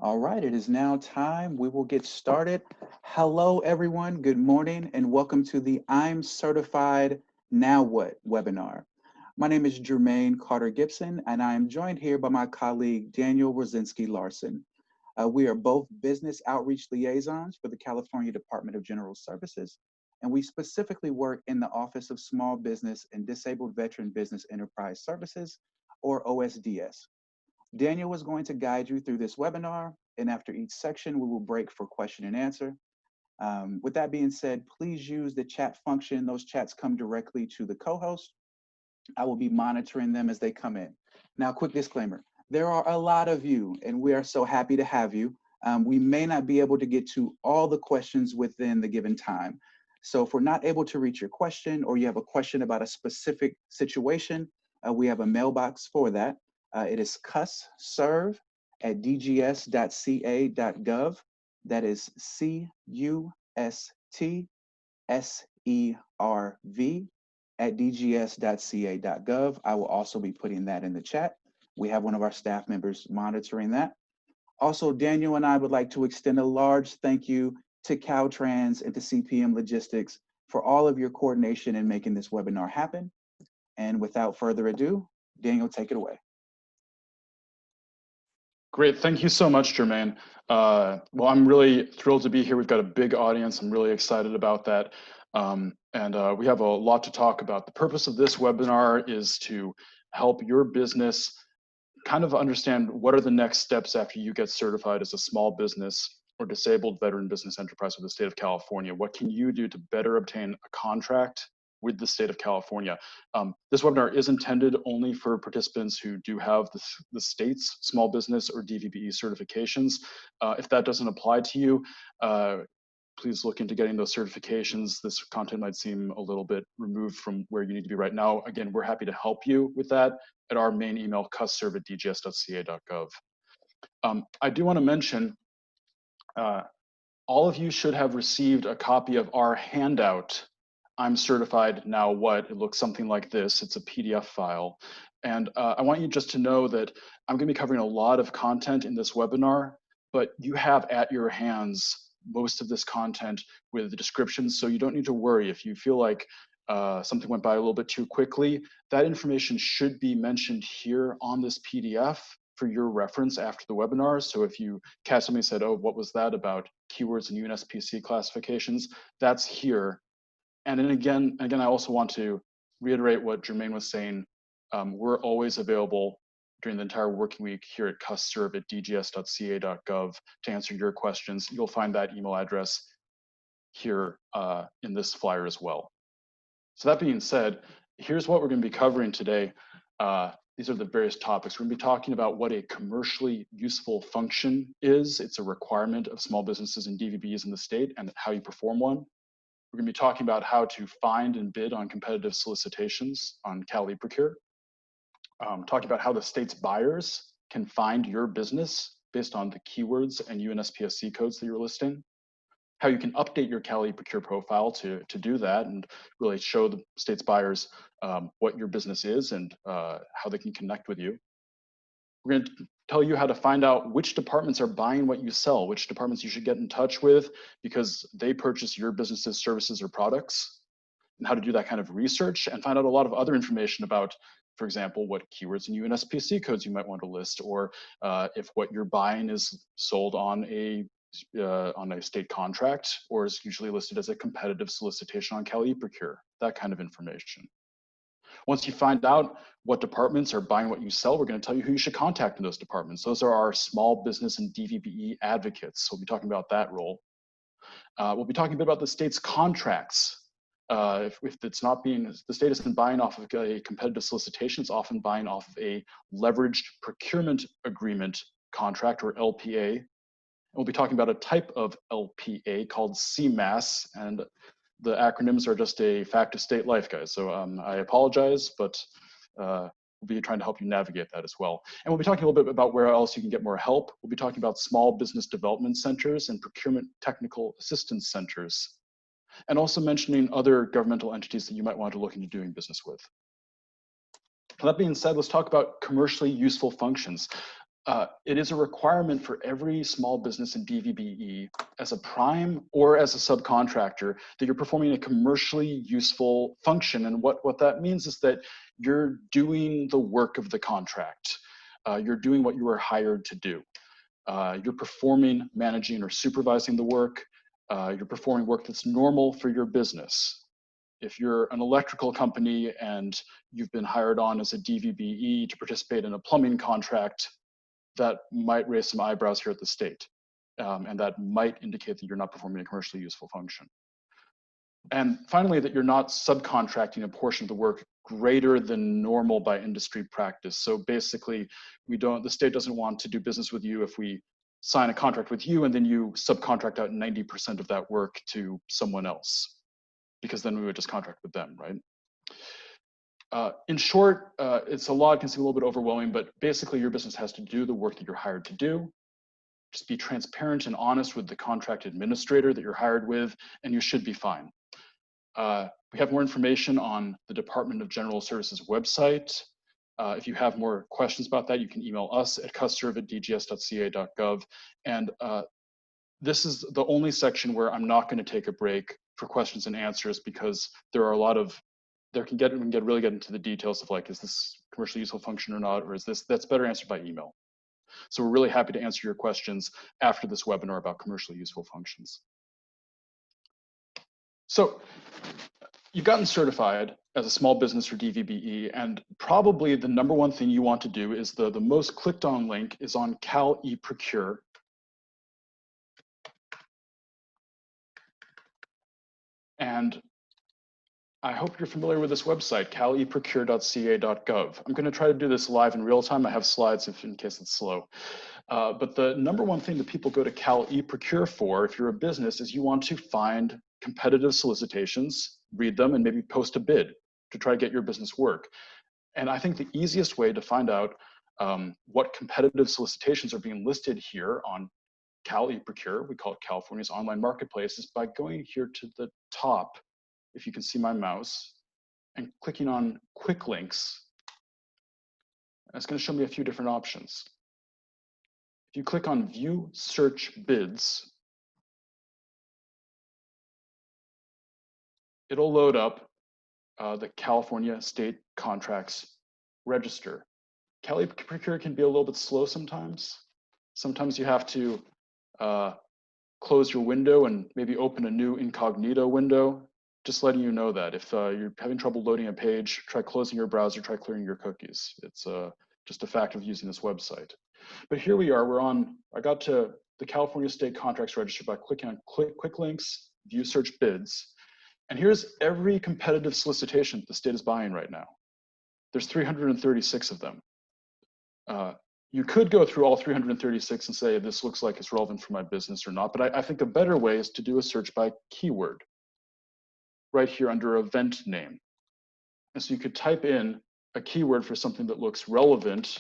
All right, it is now time. We will get started. Hello, everyone. Good morning, and welcome to the I'm Certified Now What webinar. My name is Jermaine Carter Gibson, and I am joined here by my colleague, Daniel Rosinski Larson. We are both business outreach liaisons for the California Department of General Services, and we specifically work in the Office of Small Business and Disabled Veteran Business Enterprise Services, or OSDS. Daniel is going to guide you through this webinar, and after each section, we will break for question and answer. With that being said, please use the chat function. Those chats come directly to the co-host. I will be monitoring them as they come in. Now, quick disclaimer. There are a lot of you, and we are so happy to have you. We may not be able to get to all the questions within the given time. So if we're not able to reach your question or you have a question about a specific situation, we have a mailbox for that. It is custserve@dgs.ca.gov. That is custserv@dgs.ca.gov. I will also be putting that in the chat. We have one of our staff members monitoring that. Also, Daniel and I would like to extend a large thank you to Caltrans and to CPM Logistics for all of your coordination in making this webinar happen. And without further ado, Daniel, take it away. Great, thank you so much, Jermaine. Well, I'm really thrilled to be here. We've got a big audience. I'm really excited about that. We have a lot to talk about. The purpose of this webinar is to help your business kind of understand what are the next steps after you get certified as a small business or disabled veteran business enterprise with the state of California. What can you do to better obtain a contract with the state of California? This webinar is intended only for participants who do have the state's small business or DVBE certifications. If that doesn't apply to you, please look into getting those certifications. This content might seem a little bit removed from where you need to be right now. Again, we're happy to help you with that at our main email, custserve@dgs.ca.gov. I do want to mention, all of you should have received a copy of our handout, I'm Certified Now What. It looks something like this. It's a PDF file. And I want you just to know that I'm going to be covering a lot of content in this webinar, but you have at your hands most of this content with the descriptions, so you don't need to worry. If you feel like something went by a little bit too quickly, that information should be mentioned here on this PDF for your reference after the webinar. So if you catch somebody said, oh, what was that about keywords and UNSPSC classifications, that's here. And then again, I also want to reiterate what Jermaine was saying. We're always available during the entire working week here at custserve@dgs.ca.gov to answer your questions. You'll find that email address here in this flyer as well. So that being said, here's what we're going to be covering today. These are the various topics. We're going to be talking about what a commercially useful function is. It's a requirement of small businesses and DVBs in the state and how you perform one. We're going to be talking about how to find and bid on competitive solicitations on eProcure. Talking about how the state's buyers can find your business based on the keywords and UNSPSC codes that you're listing. How you can update your eProcure profile to do that and really show the state's buyers what your business is and how they can connect with you. We're going to tell you how to find out which departments are buying what you sell, which departments you should get in touch with because they purchase your business's services or products, and how to do that kind of research and find out a lot of other information about, for example, what keywords and UNSPSC codes you might want to list, or if what you're buying is sold on a state contract or is usually listed as a competitive solicitation on eProcure, that kind of information. Once you find out what departments are buying what you sell, we're going to tell you who you should contact in those departments. Those are our small business and DVBE advocates. So we'll be talking about that role. We'll be talking a bit about the state's contracts. If it's not being, the state isn't buying off of a competitive solicitation, it's often buying off of a leveraged procurement agreement contract, or LPA. And we'll be talking about a type of LPA called CMAS, and the acronyms are just a fact of state life, guys. So I apologize, but we'll be trying to help you navigate that as well. And we'll be talking a little bit about where else you can get more help. We'll be talking about small business development centers and procurement technical assistance centers, and also mentioning other governmental entities that you might want to look into doing business with. That being said, let's talk about commercially useful functions. it is a requirement for every small business in DVBE as a prime or as a subcontractor that you're performing a commercially useful function. And what that means is that you're doing the work of the contract. You're doing what you were hired to do. You're performing, managing, or supervising the work. You're performing work that's normal for your business. If you're an electrical company and you've been hired on as a DVBE to participate in a plumbing contract, that might raise some eyebrows here at the state. And that might indicate that you're not performing a commercially useful function. And finally, that you're not subcontracting a portion of the work greater than normal by industry practice. So basically, the state doesn't want to do business with you if we sign a contract with you and then you subcontract out 90% of that work to someone else, because then we would just contract with them, right? In short, it's a lot, it can seem a little bit overwhelming, but basically your business has to do the work that you're hired to do. Just be transparent and honest with the contract administrator that you're hired with, and you should be fine. We have more information on the Department of General Services website. If you have more questions about that, you can email us at custserve@dgs.ca.gov. And this is the only section where I'm not going to take a break for questions and answers, because there are a lot of, we can really get into the details of like, is this commercially useful function or not, or is this, that's better answered by email. So we're really happy to answer your questions after this webinar about commercially useful functions. So you've gotten certified as a small business for DVBE, and probably the number one thing you want to do is the most clicked on link is on Cal eProcure. And I hope you're familiar with this website, caleprocure.ca.gov. I'm going to try to do this live in real time. I have slides in case it's slow. But the number one thing that people go to Cal eProcure for, if you're a business, is you want to find competitive solicitations, read them, and maybe post a bid to try to get your business work. And I think the easiest way to find out what competitive solicitations are being listed here on Cal eProcure, we call it California's online marketplace, is by going here to the top, if you can see my mouse, and clicking on quick links. It's going to show me a few different options. If you click on view search bids, it'll load up the California State Contracts Register. Cal eProcure can be a little bit slow sometimes. Sometimes you have to close your window and maybe open a new incognito window. Just letting you know that if you're having trouble loading a page, try closing your browser, try clearing your cookies. It's just a fact of using this website. But here we are, I got to the California State Contracts Register by clicking on quick links, view search bids. And here's every competitive solicitation the state is buying right now. There's 336 of them. You could go through all 336 and say, this looks like it's relevant for my business or not, but I think a better way is to do a search by keyword, right here under event name. And so you could type in a keyword for something that looks relevant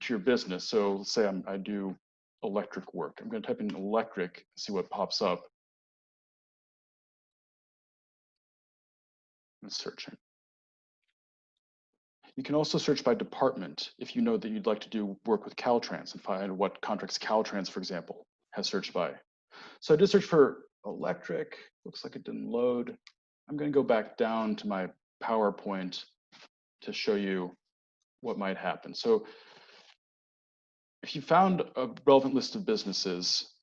to your business. So let's say I do electric work. I'm going to type in electric and see what pops up. I'm searching. You can also search by department if you know that you'd like to do work with Caltrans and find what contracts Caltrans, for example, has searched by. So I did search for electric. Looks like it didn't load. I'm going to go back down to my PowerPoint to show you what might happen. So if you found a relevant list of businesses,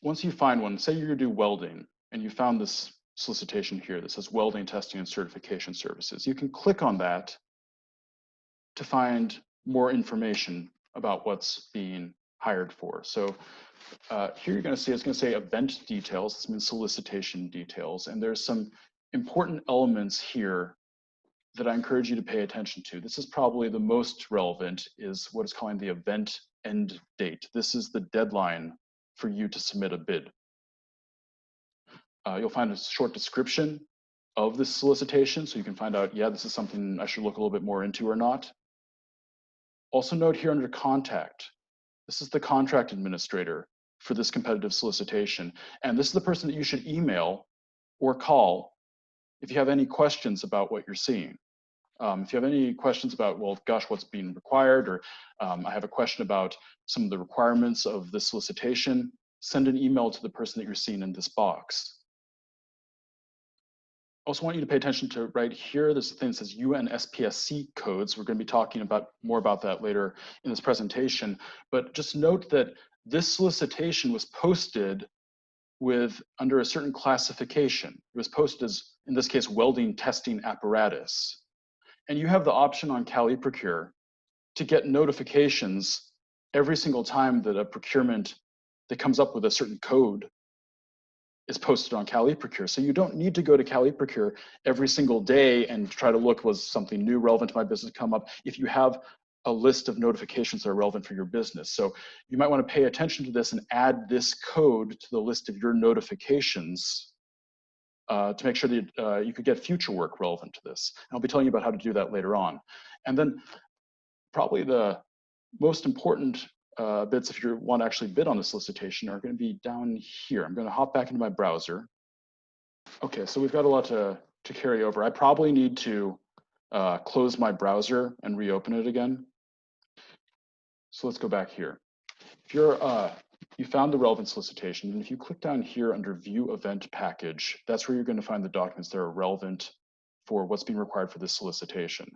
once you find one, say you're going to do welding and you found this solicitation here that says welding, testing, and certification services, you can click on that to find more information about what's being hired for. So here you're going to see, it's going to say event details. This means solicitation details. And there's some important elements here that I encourage you to pay attention to. This is probably the most relevant, is what is calling the event end date. This is the deadline for you to submit a bid. You'll find a short description of this solicitation, so you can find out, yeah, this is something I should look a little bit more into or not. Also note here under contact, this is the contract administrator for this competitive solicitation. And this is the person that you should email or call if you have any questions about what you're seeing. If you have any questions about, well, gosh, what's being required, or I have a question about some of the requirements of this solicitation, send an email to the person that you're seeing in this box. Also want you to pay attention to right here, there's a thing that says UNSPSC codes. We're going to be talking about more about that later in this presentation. But just note that this solicitation was posted with under a certain classification. It was posted as, in this case, welding testing apparatus. And you have the option on eProcure to get notifications every single time that a procurement that comes up with a certain code is posted on eProcure. So you don't need to go to eProcure every single day and try to look, was something new relevant to my business come up, if you have a list of notifications that are relevant for your business. So you might want to pay attention to this and add this code to the list of your notifications to make sure that you could get future work relevant to this. And I'll be telling you about how to do that later on. And then probably the most important bits, if you want to actually bid on the solicitation, are going to be down here. I'm going to hop back into my browser. Okay, so we've got a lot to carry over. I probably need to close my browser and reopen it again. So let's go back here. If you're you found the relevant solicitation, and if you click down here under View Event Package, that's where you're going to find the documents that are relevant for what's being required for this solicitation.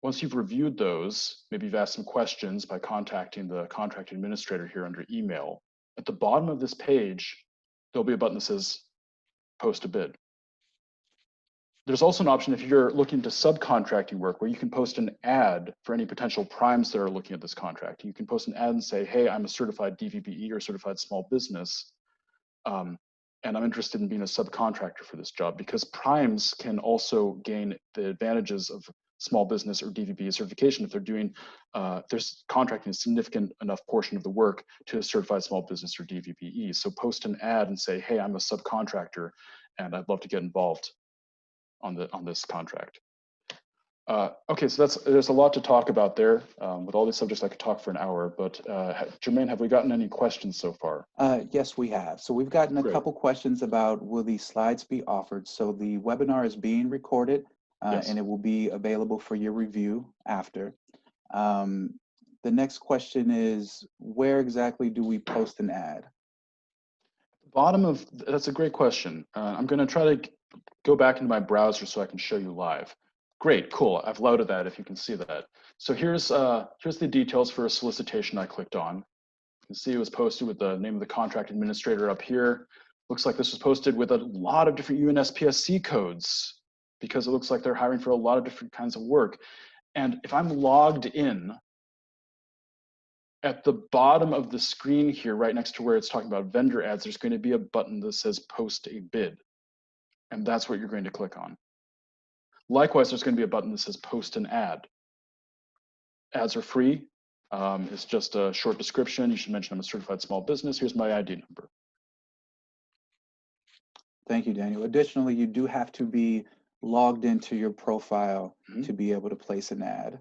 Once you've reviewed those, maybe you've asked some questions by contacting the contract administrator here under email. At the bottom of this page, there'll be a button that says Post a Bid. There's also an option if you're looking to subcontracting work where you can post an ad for any potential primes that are looking at this contract. You can post an ad and say, hey, I'm a certified DVBE or certified small business, and I'm interested in being a subcontractor for this job, because primes can also gain the advantages of small business or DVBE certification if they're doing, there's contracting a significant enough portion of the work to a certified small business or DVBE. So post an ad and say, hey, I'm a subcontractor and I'd love to get involved on this contract. Okay, so there's a lot to talk about there. With all these subjects, I could talk for an hour, but Jermaine, have we gotten any questions so far? Yes, we have. So we've gotten a couple questions about, will these slides be offered? So the webinar is being recorded Yes. and it will be available for your review after. The next question is, where exactly do we post an ad? Bottom of, that's a great question. I'm gonna try to go back into my browser so I can show you live. Great, cool, I've loaded that if you can see that. So here's the details for a solicitation I clicked on. You can see it was posted with the name of the contract administrator up here. Looks like this was posted with a lot of different UNSPSC codes because it looks like they're hiring for a lot of different kinds of work. And if I'm logged in, at the bottom of the screen here, right next to where it's talking about vendor ads, there's going to be a button that says post a bid. And that's what you're going to click on. Likewise, there's going to be a button that says post an ad. Ads are free. It's just a short description. You should mention I'm a certified small business. Here's my ID number. Thank you, Daniel. Additionally, you do have to be logged into your profile to be able to place an ad.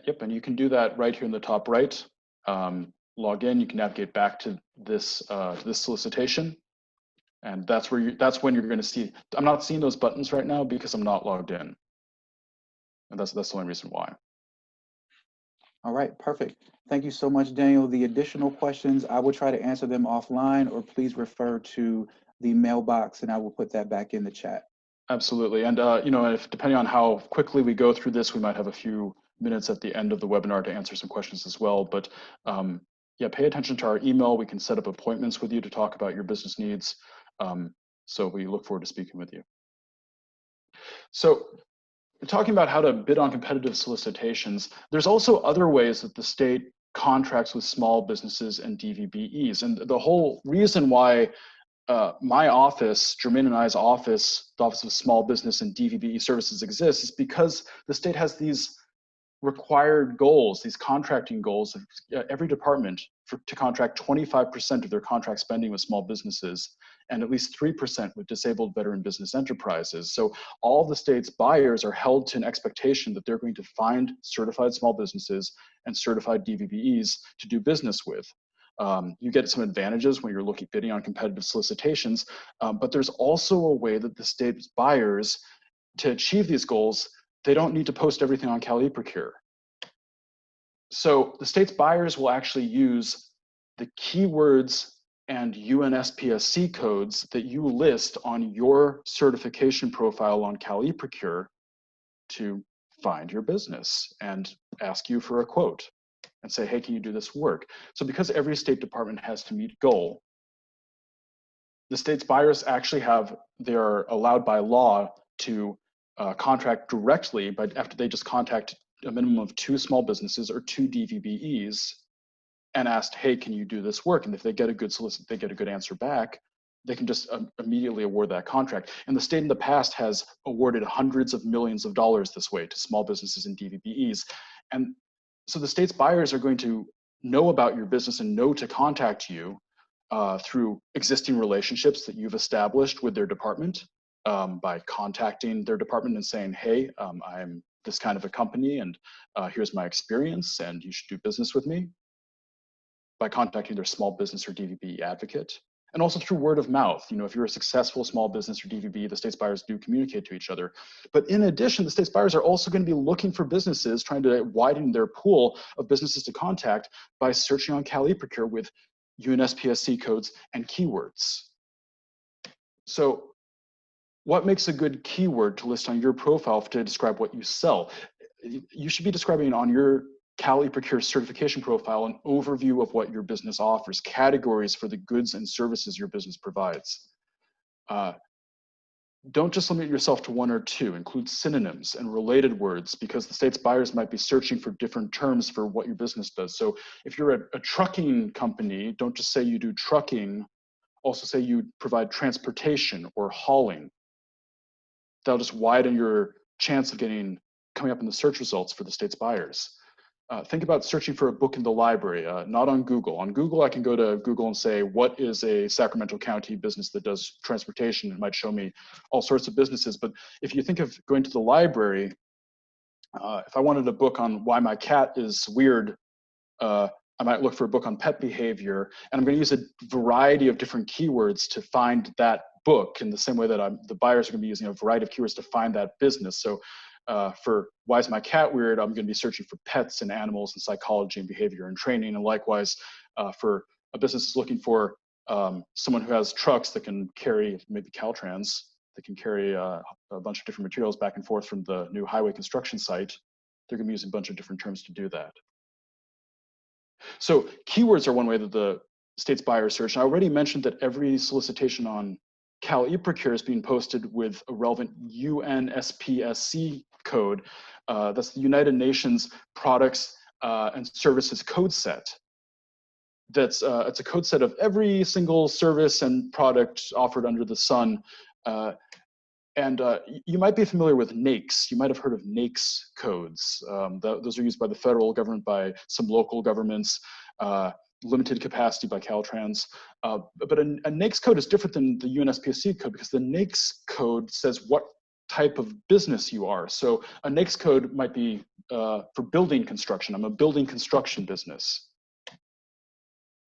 Yep, and you can do that right here in the top right. Log in, you can navigate back to this solicitation. And that's when you're going to see, I'm not seeing those buttons right now because I'm not logged in. And that's the only reason why. All right, perfect. Thank you so much, Daniel. The additional questions, I will try to answer them offline, or please refer to the mailbox and I will put that back in the chat. Absolutely. And if depending on how quickly we go through this, we might have a few minutes at the end of the webinar to answer some questions as well. But yeah, pay attention to our email. We can set up appointments with you to talk about your business needs. So we look forward to speaking with you. So we're talking about how to bid on competitive solicitations. There's also other ways that the state contracts with small businesses and DVBEs. And the whole reason why my office, Jermaine and I's office, the Office of Small Business and DVBE Services exists is because the state has these required goals, these contracting goals of every department to contract 25% of their contract spending with small businesses and at least 3% with disabled veteran business enterprises. So all the state's buyers are held to an expectation that they're going to find certified small businesses and certified DVBEs to do business with. You get some advantages when you're bidding on competitive solicitations, but there's also a way that the state's buyers to achieve these goals, they don't need to post everything on eProcure. So the state's buyers will actually use the keywords and UNSPSC codes that you list on your certification profile on eProcure to find your business and ask you for a quote and say, hey, can you do this work? So because every state department has to meet goal, the state's buyers actually they are allowed by law to contract directly, but after they just contact a minimum of 2 small businesses or 2 DVBEs and asked, hey, can you do this work? And if they get a good they get a good answer back, they can just immediately award that contract. And the state in the past has awarded hundreds of millions of dollars this way to small businesses and DVBEs. And so the state's buyers are going to know about your business and know to contact you through existing relationships that you've established with their department, by contacting their department and saying, hey, I'm this kind of a company and here's my experience and you should do business with me, by contacting their small business or DVBE advocate, and also through word of mouth. You know, if you're a successful small business or DVBE, the state's buyers do communicate to each other. But in addition, the state's buyers are also going to be looking for businesses, trying to widen their pool of businesses to contact by searching on eProcure with UNSPSC codes and keywords. So what makes a good keyword to list on your profile to describe what you sell? You should be describing on your eProcure certification profile an overview of what your business offers, categories for the goods and services your business provides. Don't just limit yourself to 1 or 2. Include synonyms and related words, because the state's buyers might be searching for different terms for what your business does. So if you're a trucking company, don't just say you do trucking, also say you provide transportation or hauling. That'll just widen your chance of coming up in the search results for the state's buyers. Think about searching for a book in the library, not on Google. On Google, I can go to Google and say, what is a Sacramento County business that does transportation? It might show me all sorts of businesses. But if you think of going to the library, if I wanted a book on why my cat is weird, I might look for a book on pet behavior, and I'm going to use a variety of different keywords to find that book, in the same way that the buyers are going to be using a variety of keywords to find that business. So for why is my cat weird, I'm going to be searching for pets and animals and psychology and behavior and training. And likewise, for a business is looking for someone who has trucks that can carry, maybe Caltrans, that can carry a bunch of different materials back and forth from the new highway construction site, they're going to be using a bunch of different terms to do that. So keywords are one way that the state's buyers search. And I already mentioned that every solicitation on eProcure is being posted with a relevant UNSPSC code. That's the United Nations Products and Services Code Set. It's a code set of every single service and product offered under the sun. You might be familiar with NAICS. You might have heard of NAICS codes. Those are used by the federal government, by some local governments, limited capacity by Caltrans. But a NAICS code is different than the UNSPSC code, because the NAICS code says what type of business you are. So a NAICS code might be for building construction. I'm a building construction business.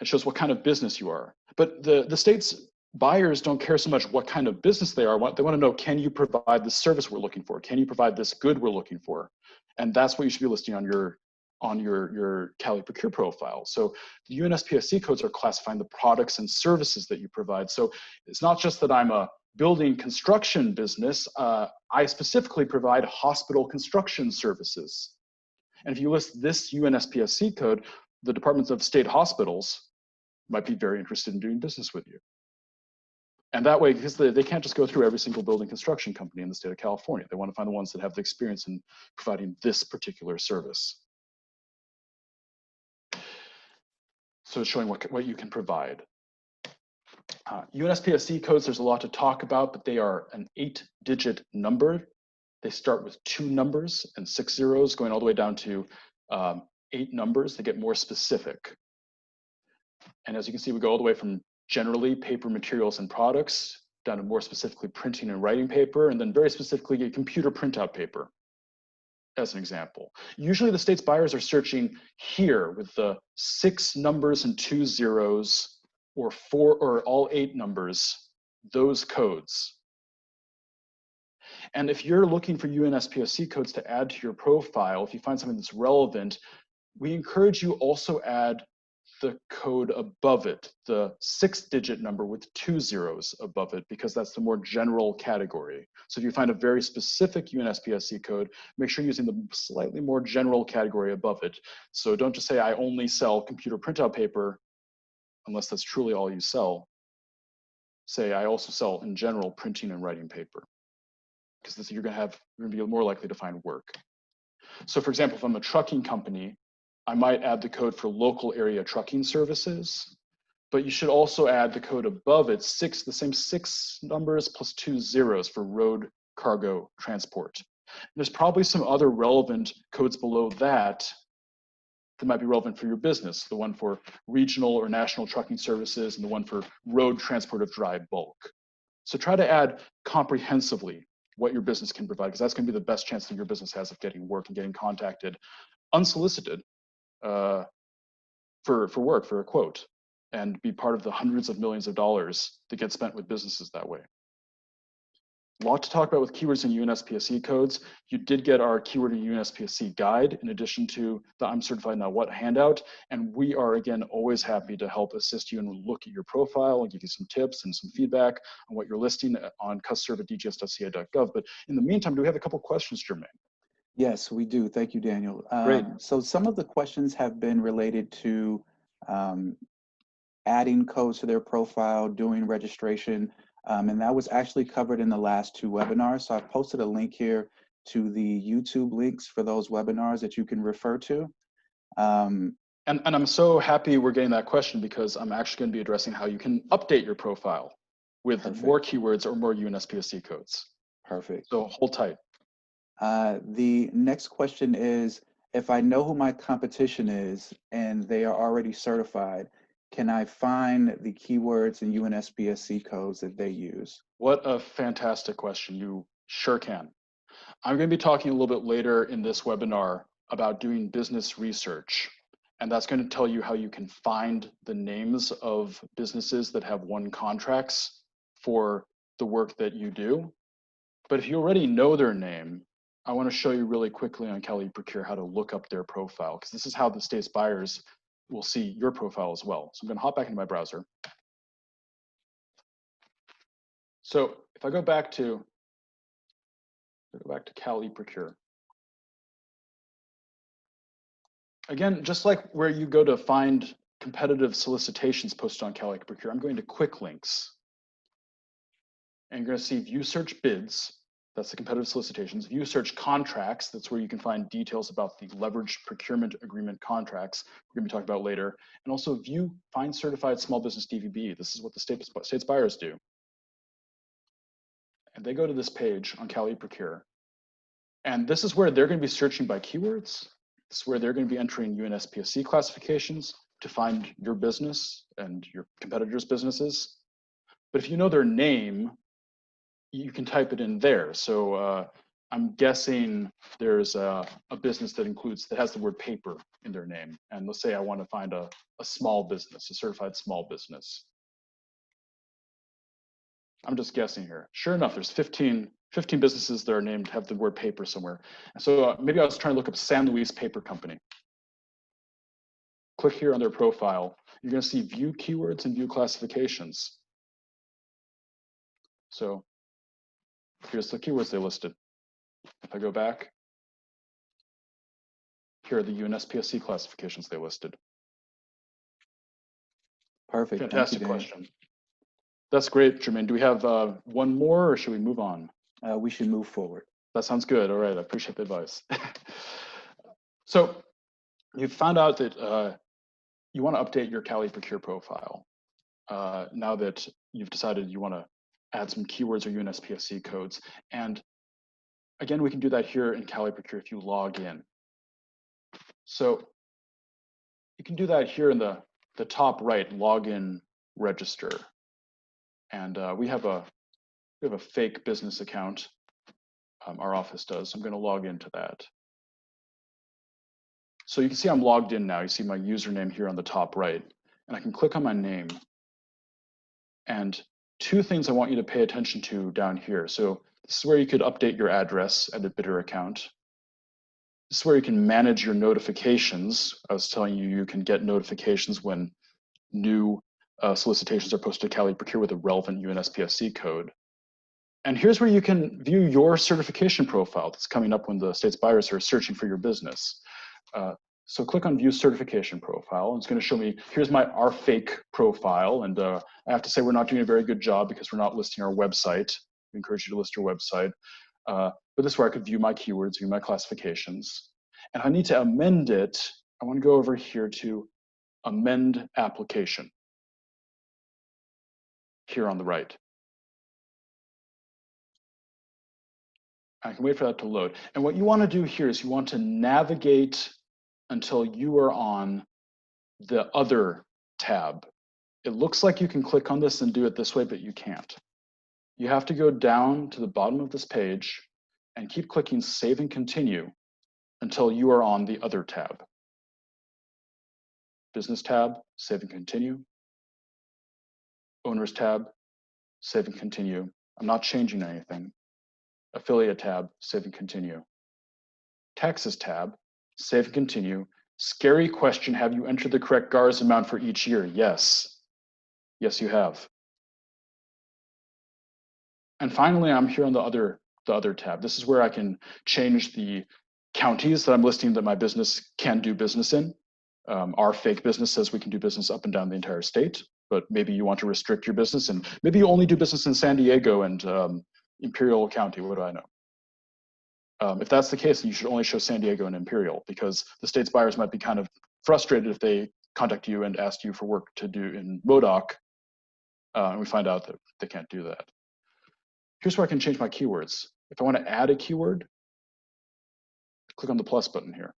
It shows what kind of business you are. But the state's buyers don't care so much what kind of business they are. They want to know, can you provide the service we're looking for? Can you provide this good we're looking for? And that's what you should be listing on your eProcure profile. So the UNSPSC codes are classifying the products and services that you provide. So it's not just that I'm a building construction business. I specifically provide hospital construction services. And if you list this UNSPSC code, the Departments of State Hospitals might be very interested in doing business with you. And that way, because they can't just go through every single building construction company in the state of California. They want to find the ones that have the experience in providing this particular service. So it's showing what you can provide. UNSPSC codes, there's a lot to talk about, but they are an 8-digit number. They start with 2 numbers and 6 zeros, going all the way down to 8 numbers. They get more specific. And as you can see, we go all the way from generally paper materials and products, down to more specifically printing and writing paper, and then very specifically a computer printout paper, as an example. Usually the state's buyers are searching here with the 6 numbers and 2 zeros, or 4 or all 8 numbers, those codes. And if you're looking for UNSPSC codes to add to your profile, if you find something that's relevant, we encourage you also add the code above it, the 6-digit number with 2 zeros above it, because that's the more general category. So if you find a very specific UNSPSC code, make sure you're using the slightly more general category above it. So don't just say, I only sell computer printout paper, unless that's truly all you sell. Say, I also sell, in general, printing and writing paper, because you're gonna be more likely to find work. So for example, if I'm a trucking company, I might add the code for local area trucking services, but you should also add the code above it, the same 6 numbers plus 2 zeros for road cargo transport. And there's probably some other relevant codes below that might be relevant for your business, the one for regional or national trucking services and the one for road transport of dry bulk. So try to add comprehensively what your business can provide, because that's going to be the best chance that your business has of getting work and getting contacted unsolicited for work, for a quote, and be part of the hundreds of millions of dollars that get spent with businesses that way. A lot to talk about with keywords and UNSPSC codes. You did get our keyword and UNSPSC guide in addition to the I'm Certified Now What handout. And we are, again, always happy to help assist you and look at your profile and give you some tips and some feedback on what you're listing on custserve@dgs.ca.gov. But in the meantime, do we have a couple questions, Jermaine? Yes, we do. Thank you, Daniel. Great. So some of the questions have been related to adding codes to their profile, doing registration, and that was actually covered in the last 2 webinars. So I've posted a link here to the YouTube links for those webinars that you can refer to. And I'm so happy we're getting that question, because I'm actually going to be addressing how you can update your profile with more keywords or more UNSPSC codes. Perfect. So hold tight. The next question is, if I know who my competition is and they are already certified, can I find the keywords and UNSPSC codes that they use? What a fantastic question. You sure can. I'm going to be talking a little bit later in this webinar about doing business research. And that's going to tell you how you can find the names of businesses that have won contracts for the work that you do. But if you already know their name, I want to show you really quickly on eProcure how to look up their profile, because this is how the state's buyers will see your profile as well. So I'm going to hop back into my browser. So if I go back to eProcure. Again, just like where you go to find competitive solicitations posted on eProcure, I'm going to quick links. And you're going to see view search bids. That's the competitive solicitations. View search contracts. That's where you can find details about the leveraged procurement agreement contracts we're going to be talking about later. And also view find certified small business DVBE. This is what the state's buyers do. And they go to this page on eProcure. And this is where they're going to be searching by keywords. This is where they're going to be entering UNSPSC classifications to find your business and your competitors' businesses. But if you know their name, you can type it in there. So I'm guessing there's a business that has the word paper in their name. And let's say I want to find a small business, a certified small business. I'm just guessing here. Sure enough, there's 15 businesses that are named have the word paper somewhere. So maybe I was trying to look up San Luis Paper Company. Click here on their profile. You're going to see view keywords and view classifications. So here's the keywords they listed. If I go back, here are the UNSPSC classifications they listed. Perfect. Fantastic question. That's great, Jermaine. Do we have one more, or should we move on? We should move forward. That sounds good. All right, I appreciate the advice. So you've found out that you want to update your eProcure profile now that you've decided you want to add some keywords or UNSPSC codes. And again, we can do that here in eProcure if you log in. So you can do that here in the top right, login register. And we have a fake business account. Our office does. I'm going to log into that. So you can see I'm logged in now. You see my username here on the top right, and I can click on my name. And 2 things I want you to pay attention to down here. So This is where you could update your address at a bidder account. This is where you can manage your notifications. I was telling you, you can get notifications when new solicitations are posted to Caltrans with a relevant UNSPSC code. And here's where you can view your certification profile that's coming up when the state's buyers are searching for your business. So click on View Certification Profile. It's going to show me, here's my our fake profile. And I have to say we're not doing a very good job because we're not listing our website. We encourage you to list your website. But this is where I could view my keywords, view my classifications. And if I need to amend it, I want to go over here to Amend Application here on the right. I can wait for that to load. And what you want to do here is you want to navigate until you are on the Other tab. It looks like you can click on this and do it this way, but you can't. You have to go down to the bottom of this page and keep clicking Save and Continue until you are on the Other tab. Business tab, Save and Continue. Owners tab, Save and Continue. I'm not changing anything. Affiliate tab, Save and Continue. Taxes tab, Save and Continue. Scary question, have you entered the correct GARS amount for each year? Yes. Yes, you have. And finally, I'm here on the other tab. This is where I can change the counties that I'm listing that my business can do business in. Our fake business says we can do business up and down the entire state, but maybe you want to restrict your business and maybe you only do business in San Diego and Imperial County, what do I know? If that's the case, then you should only show San Diego and Imperial because the state's buyers might be kind of frustrated if they contact you and ask you for work to do in Modoc, and we find out that they can't do that. Here's where I can change my keywords. If I want to add a keyword, click on the plus button here.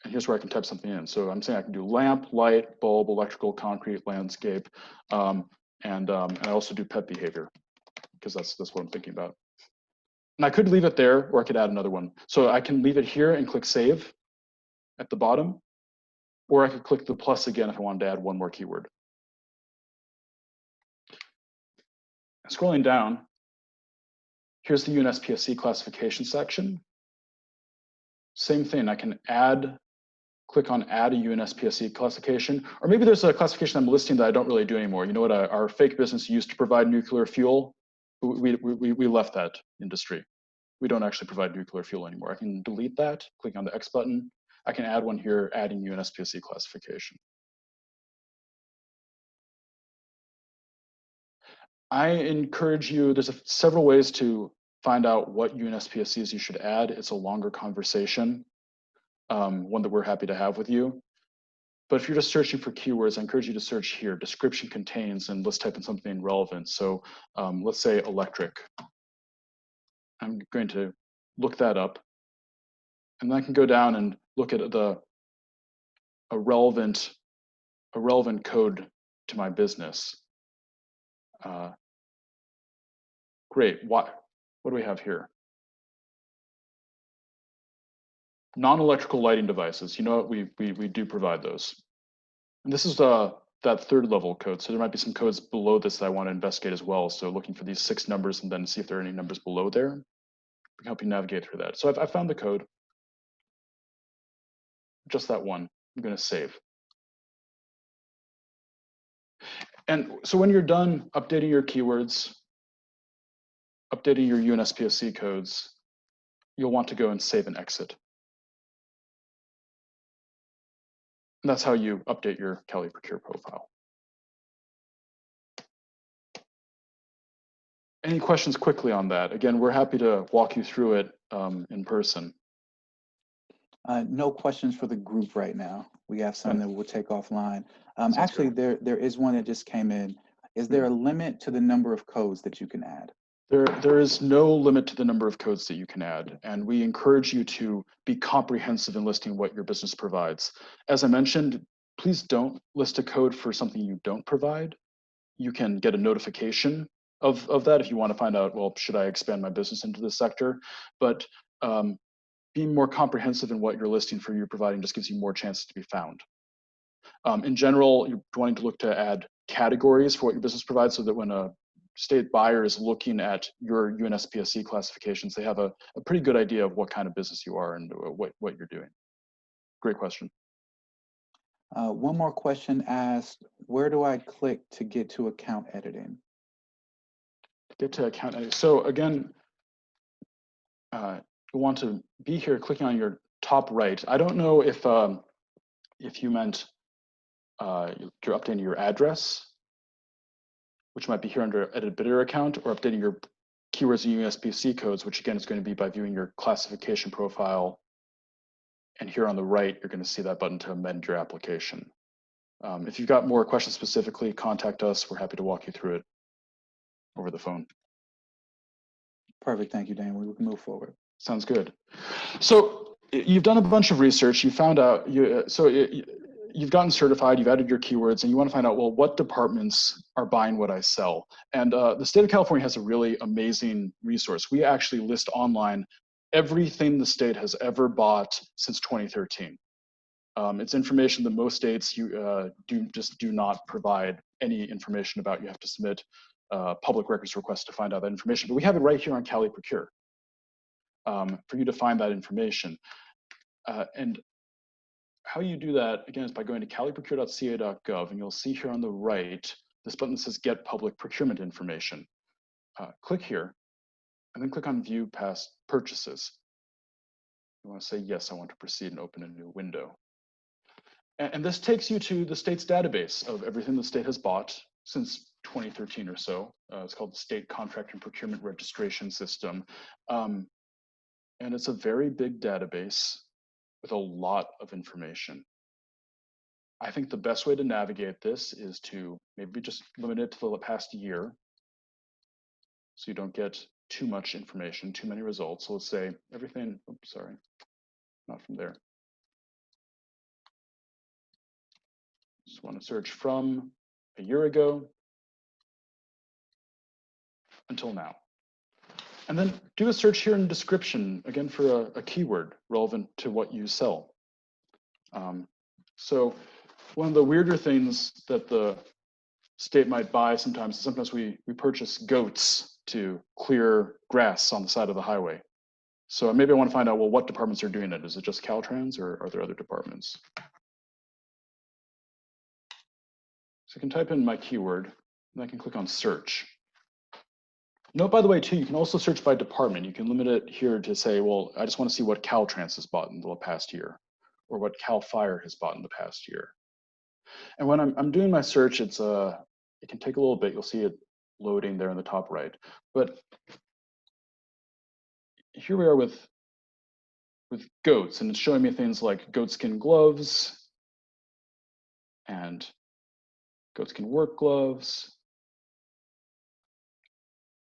And here's where I can type something in. So I'm saying I can do lamp, light, bulb, electrical, concrete, landscape, and I also do pet behavior because that's what I'm thinking about. And I could leave it there, or I could add another one. So I can leave it here and click Save at the bottom, or I could click the plus again if I wanted to add one more keyword. Scrolling down, here's the UNSPSC classification section. Same thing, I can click on Add a UNSPSC classification, or maybe there's a classification I'm listing that I don't really do anymore. You know what, our fake business used to provide nuclear fuel. We left that industry. We don't actually provide nuclear fuel anymore. I can delete that, click on the X button. I can add one here, adding UNSPSC classification. I encourage you, there's several ways to find out what UNSPSCs you should add. It's a longer conversation, one that we're happy to have with you. But if you're just searching for keywords, I encourage you to search here, description contains, and let's type in something relevant. So let's say electric. I'm going to look that up. And then I can go down and look at a relevant code to my business. Great, what do we have here? Non-electrical lighting devices. You know what, we do provide those. And this is that third level code. So there might be some codes below this that I want to investigate as well. So looking for these 6 numbers and then see if there are any numbers below there. We can help you navigate through that. So I found the code. Just that one. I'm going to save. And so when you're done updating your keywords, updating your UNSPSC codes, you'll want to go and save and exit. And that's how you update your Caltrans profile. Any questions quickly on that? Again, we're happy to walk you through it in person. No questions for the group right now. We have some that we'll take offline. Actually, there is one that just came in. Is there a limit to the number of codes that you can add? There is no limit to the number of codes that you can add, and we encourage you to be comprehensive in listing what your business provides. As I mentioned, please don't list a code for something you don't provide. You can get a notification of that if you want to find out, well, should I expand my business into this sector? But being more comprehensive in what you're listing for you're providing just gives you more chances to be found. In general, you're wanting to look to add categories for what your business provides so that when a state buyers looking at your UNSPSC classifications, they have a pretty good idea of what kind of business you are and what you're doing. Great question. One more question asked, where do I click to get to account editing? Get to account editing. So again, you'll want to be here clicking on your top right. I don't know if you meant you're updating your address, which might be here under Edit Bidder Account, or updating your Keywords and UNSPSC codes, which again is going to be by viewing your classification profile. And here on the right, you're going to see that button to amend your application. If you've got more questions specifically, contact us. We're happy to walk you through it over the phone. Perfect, thank you, Dan. We can move forward. Sounds good. So you've done a bunch of research. You found out, you've gotten certified, you've added your keywords, and you want to find out, well, what departments are buying what I sell? And the state of California has a really amazing resource. We actually list online everything the state has ever bought since 2013. It's information that most states do not provide any information about. You have to submit public records requests to find out that information. But we have it right here on eProcure for you to find that information. And how you do that, again, is by going to caliprocure.ca.gov, and you'll see here on the right, this button that says Get Public Procurement Information. Click here, and then click on View Past Purchases. You want to say, yes, I want to proceed, and open a new window. And this takes you to the state's database of everything the state has bought since 2013 or so. It's called the State Contract and Procurement Registration System. And it's a very big database with a lot of information. I think the best way to navigate this is to maybe just limit it to the past year, so you don't get too much information, too many results. So let's say everything, oops, sorry, not from there. Just want to search from a year ago until now. And then do a search here in description, again, for a keyword relevant to what you sell. So one of the weirder things that the state might buy sometimes we purchase goats to clear grass on the side of the highway. So maybe I want to find out, well, what departments are doing it? Is it just Caltrans, or are there other departments? So I can type in my keyword, and I can click on search. Note, by the way, too, you can also search by department. You can limit it here to say, well, I just want to see what Caltrans has bought in the past year, or what Cal Fire has bought in the past year. And when I'm doing my search, it can take a little bit. You'll see it loading there in the top right. But here we are with goats, and it's showing me things like goatskin gloves and goatskin work gloves.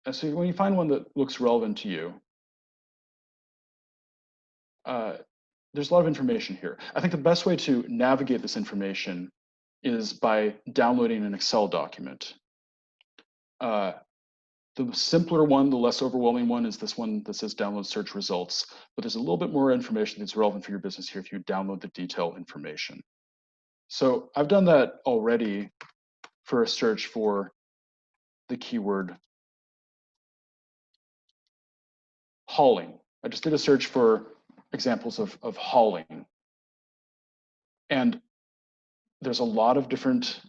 And so when you find one that looks relevant to you, there's a lot of information here. I think the best way to navigate this information is by downloading an Excel document. The simpler one, the less overwhelming one, is this one that says download search results. But there's a little bit more information that's relevant for your business here if you download the detailed information. So I've done that already for a search for the keyword hauling. I just did a search for examples of hauling. And there's a lot of different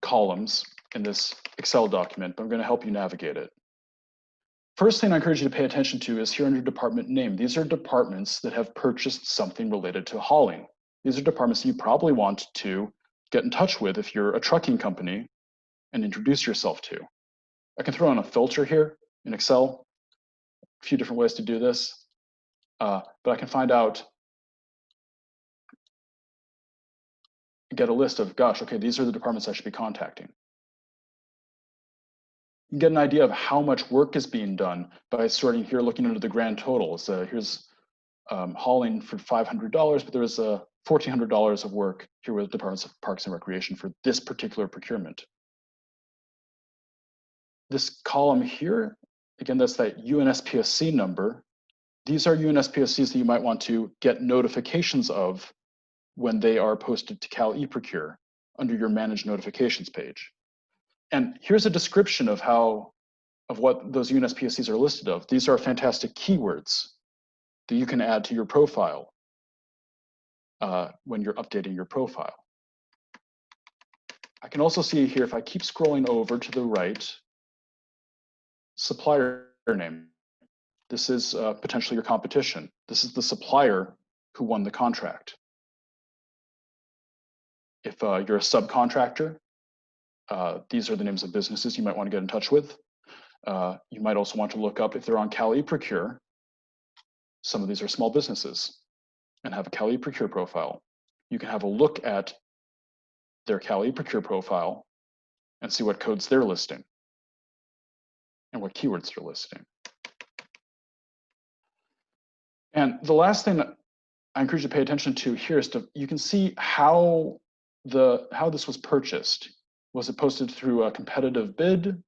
columns in this Excel document, but I'm going to help you navigate it. First thing I encourage you to pay attention to is here under department name. These are departments that have purchased something related to hauling. These are departments that you probably want to get in touch with if you're a trucking company and introduce yourself to. I can throw in a filter here in Excel, a few different ways to do this, but I can find out, get a list of, gosh, okay, these are the departments I should be contacting. You can get an idea of how much work is being done by sorting here, looking into the grand totals. Here's hauling for $500, but there was $1,400 of work here with Departments of Parks and Recreation for this particular procurement. This column here, again, that's that UNSPSC number. These are UNSPSCs that you might want to get notifications of when they are posted to Cal eProcure under your Manage Notifications page. And here's a description of what those UNSPSCs are listed of. These are fantastic keywords that you can add to your profile when you're updating your profile. I can also see here, if I keep scrolling over to the right, supplier name. This is potentially your competition. This is the supplier who won the contract. If you're a subcontractor, these are the names of businesses you might want to get in touch with. You might also want to look up if they're on eProcure. Some of these are small businesses and have a eProcure profile. You can have a look at their eProcure profile and see what codes they're listing and what keywords they're listing. And the last thing that I encourage you to pay attention to here is you can see how this was purchased. Was it posted through a competitive bid?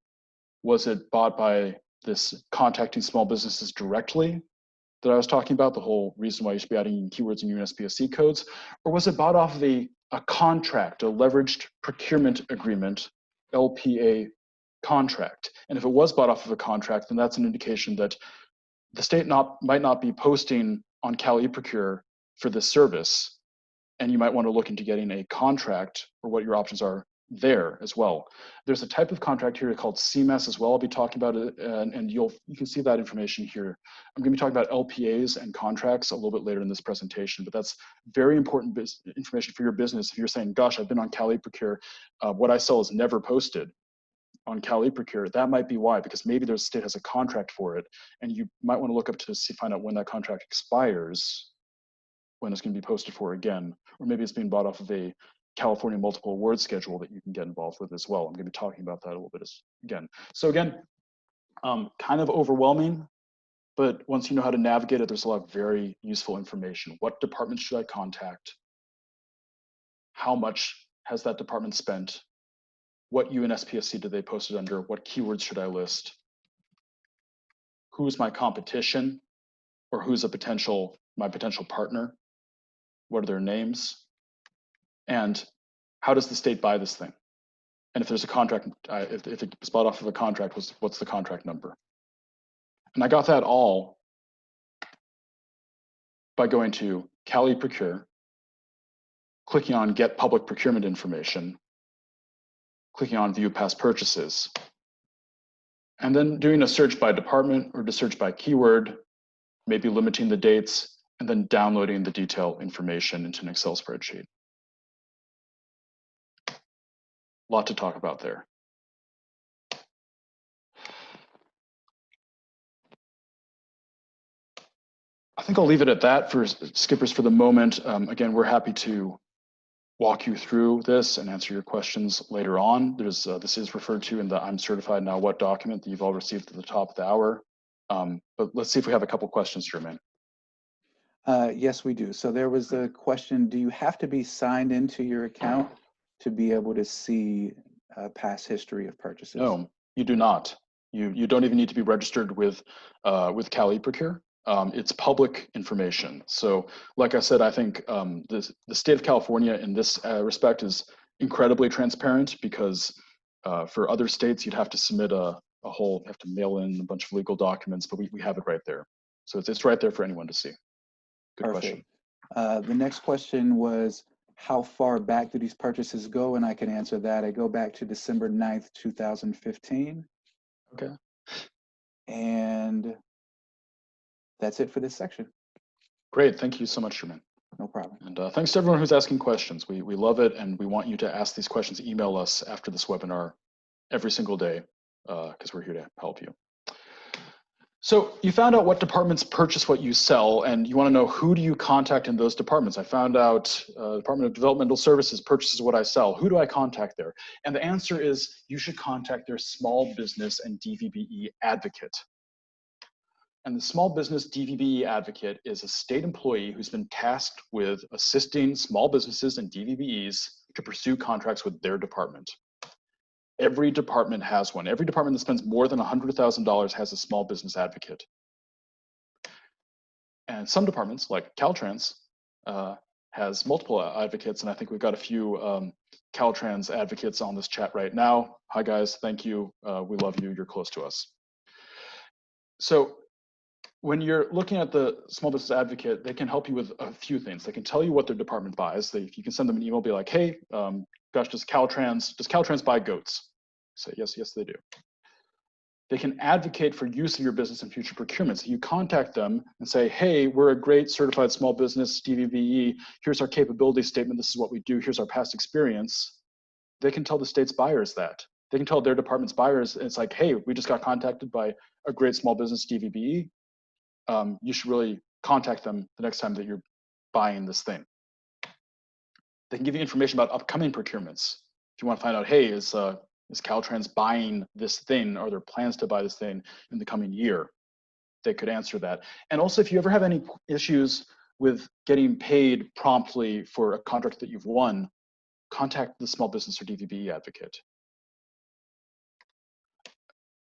Was it bought by this contacting small businesses directly that I was talking about, the whole reason why you should be adding keywords in UNSPSC codes? Or was it bought off of a contract, a leveraged procurement agreement, LPA contract? And if it was bought off of a contract, then that's an indication that the state might not be posting on eProcure for this service, and you might want to look into getting a contract or what your options are there as well. There's a type of contract here called CMAS as well. I'll be talking about it, and you can see that information here. I'm going to be talking about LPAs and contracts a little bit later in this presentation, but that's very important information for your business. If you're saying, gosh, I've been on eProcure, what I sell is never posted on eProcure, that might be why, because maybe the state has a contract for it, and you might want to look up to find out when that contract expires, when it's going to be posted for again, or maybe it's being bought off of a California multiple award schedule that you can get involved with as well. I'm going to be talking about that a little bit again. So again, kind of overwhelming, but once you know how to navigate it, there's a lot of very useful information. What departments should I contact? How much has that department spent? What UNSPSC did they post it under? What keywords should I list? Who's my competition, or who's my potential partner? What are their names? And how does the state buy this thing? And if there's a contract, if it was bought off of a contract, what's the contract number? And I got that all by going to eProcure, clicking on Get Public Procurement Information, clicking on View Past Purchases, and then doing a search by department or to search by keyword, maybe limiting the dates, and then downloading the detailed information into an Excel spreadsheet. A lot to talk about there. I think I'll leave it at that for skippers for the moment. Again, we're happy to walk you through this and answer your questions later on. This is referred to in the I'm Certified Now What document that you've all received at the top of the hour. But let's see if we have a couple questions, Jermaine. Yes, we do. So there was a question, do you have to be signed into your account to be able to see past history of purchases? No, you do not. You don't even need to be registered with eProcure. It's public information. So like I said, I think the state of California in this respect is incredibly transparent, because for other states, you'd have to submit you have to mail in a bunch of legal documents, but we have it right there. So it's right there for anyone to see. Good Perfect. question. The next question was, how far back do these purchases go? And I can answer that. I go back to December 9th, 2015. Okay. And that's it for this section. Great. Thank you so much, Jermaine. No problem. And thanks to everyone who's asking questions. We love it, and we want you to ask these questions. Email us after this webinar every single day, because we're here to help you. So you found out what departments purchase what you sell, and you want to know who do you contact in those departments. I found out Department of Developmental Services purchases what I sell. Who do I contact there? And the answer is you should contact their Small Business and DVBE Advocate. And the Small Business DVBE Advocate is a state employee who's been tasked with assisting small businesses and DVBEs to pursue contracts with their department. Every department has one. Every department that spends more than $100,000 has a small business advocate. And some departments, like Caltrans, has multiple advocates, and I think we've got a few Caltrans advocates on this chat right now. Hi guys, thank you. We love you, you're close to us. So when you're looking at the small business advocate, they can help you with a few things. They can tell you what their department buys. You can send them an email, be like, hey, gosh, does Caltrans buy goats? Say, yes, they do. They can advocate for use of your business in future procurements. You contact them and say, hey, we're a great certified small business, DVBE. Here's our capability statement. This is what we do. Here's our past experience. They can tell the state's buyers that. They can tell their department's buyers, it's like, hey, we just got contacted by a great small business, DVBE. You should really contact them the next time that you're buying this thing. They can give you information about upcoming procurements. If you want to find out, hey, is Caltrans buying this thing? Are there plans to buy this thing in the coming year? They could answer that. And also, if you ever have any issues with getting paid promptly for a contract that you've won, contact the small business or DVBE advocate.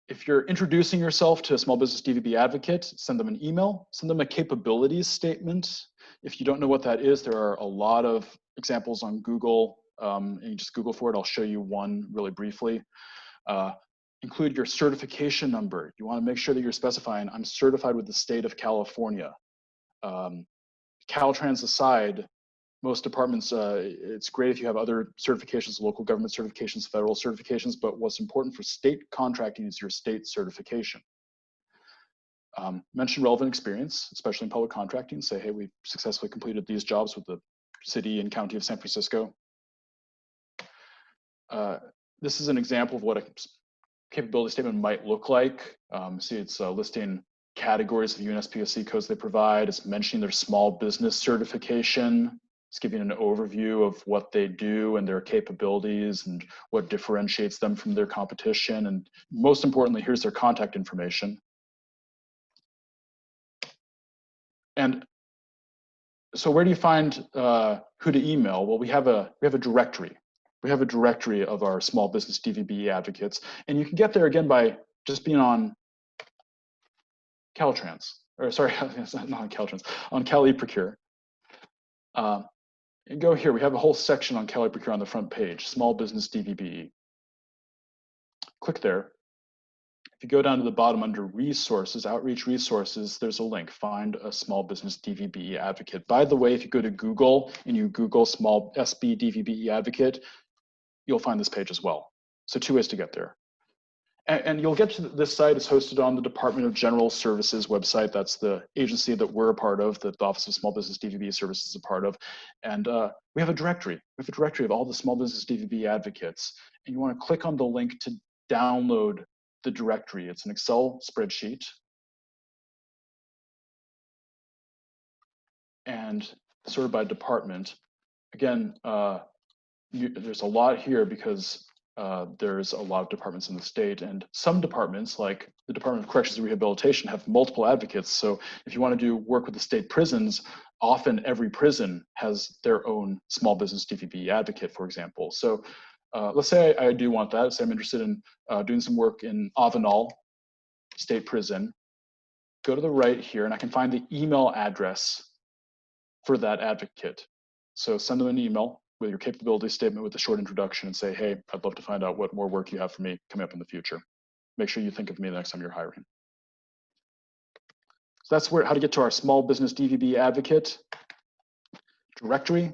If you're introducing yourself to a small business DVBE advocate, send them an email, send them a capabilities statement. If you don't know what that is, there are a lot of examples on Google, and you just Google for it. I'll show you one really briefly. Include your certification number. You want to make sure that you're specifying, I'm certified with the state of California. Caltrans aside, most departments, it's great if you have other certifications, local government certifications, federal certifications, but what's important for state contracting is your state certification. Mention relevant experience, especially in public contracting. Say, hey, we've successfully completed these jobs with the city and county of San Francisco. This is an example of what a capability statement might look like. See, it's listing categories of UNSPSC codes they provide. It's mentioning their small business certification. It's giving an overview of what they do and their capabilities and what differentiates them from their competition. And most importantly, here's their contact information. And so where do you find who to email? Well, we have a directory. We have a directory of our small business DVBE advocates. And you can get there again by just being on Caltrans, or sorry, not on Caltrans, on eProcure. And go here, we have a whole section on eProcure on the front page, small business DVBE. Click there. If you go down to the bottom under resources, outreach resources, there's a link, find a small business DVBE advocate. By the way, if you go to Google and you Google small SBDVBE advocate, you'll find this page as well. So 2 ways to get there. And you'll get to this site. It's hosted on the Department of General Services website. That's the agency that we're a part of, that the Office of Small Business DVBE Services is a part of. And we have a directory. We have a directory of all the small business DVBE advocates. And you want to click on the link to download the directory. It's an Excel spreadsheet. And sorted by department. Again, there's a lot here because there's a lot of departments in the state, and some departments, like the Department of Corrections and Rehabilitation, have multiple advocates. So if you want to do work with the state prisons, often every prison has their own small business DVBE advocate, for example. So let's say I do want that. Say I'm interested in doing some work in Avenal State Prison. Go to the right here, and I can find the email address for that advocate. So send them an email with your capability statement with a short introduction and say, hey, I'd love to find out what more work you have for me coming up in the future. Make sure you think of me the next time you're hiring. So that's how to get to our small business DVBE advocate directory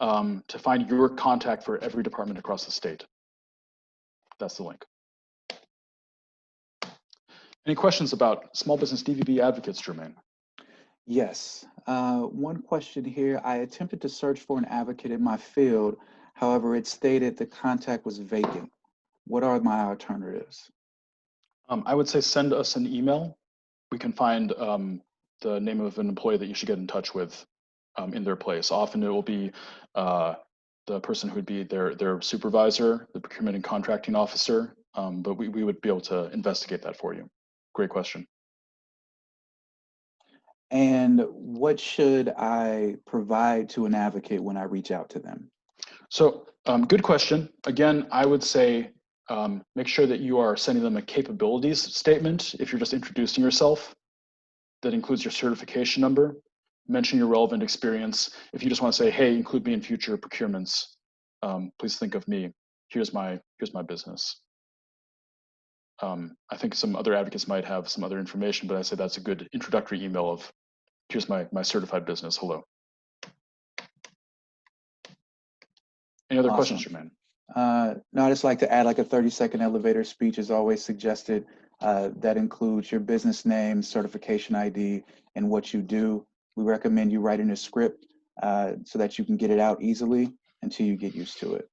to find your contact for every department across the state. That's the link. Any questions about small business DVBE advocates, Jermaine? Yes. One question here. I attempted to search for an advocate in my field. However, it stated the contact was vacant. What are my alternatives? I would say send us an email. We can find the name of an employee that you should get in touch with in their place. Often it will be the person who would be their supervisor, the procurement and contracting officer, but we would be able to investigate that for you. Great question. And what should I provide to an advocate when I reach out to them? So good question. Again, I would say make sure that you are sending them a capabilities statement if you're just introducing yourself. That includes your certification number. Mention your relevant experience. If you just want to say, hey, include me in future procurements, please think of me. Here's my business. I think some other advocates might have some other information, but I say that's a good introductory email of here's my certified business. Hello. Any other questions, Jermaine? No, I just like to add like a 30-second elevator speech is always suggested. That includes your business name, certification ID, and what you do. We recommend you writing a script so that you can get it out easily until you get used to it.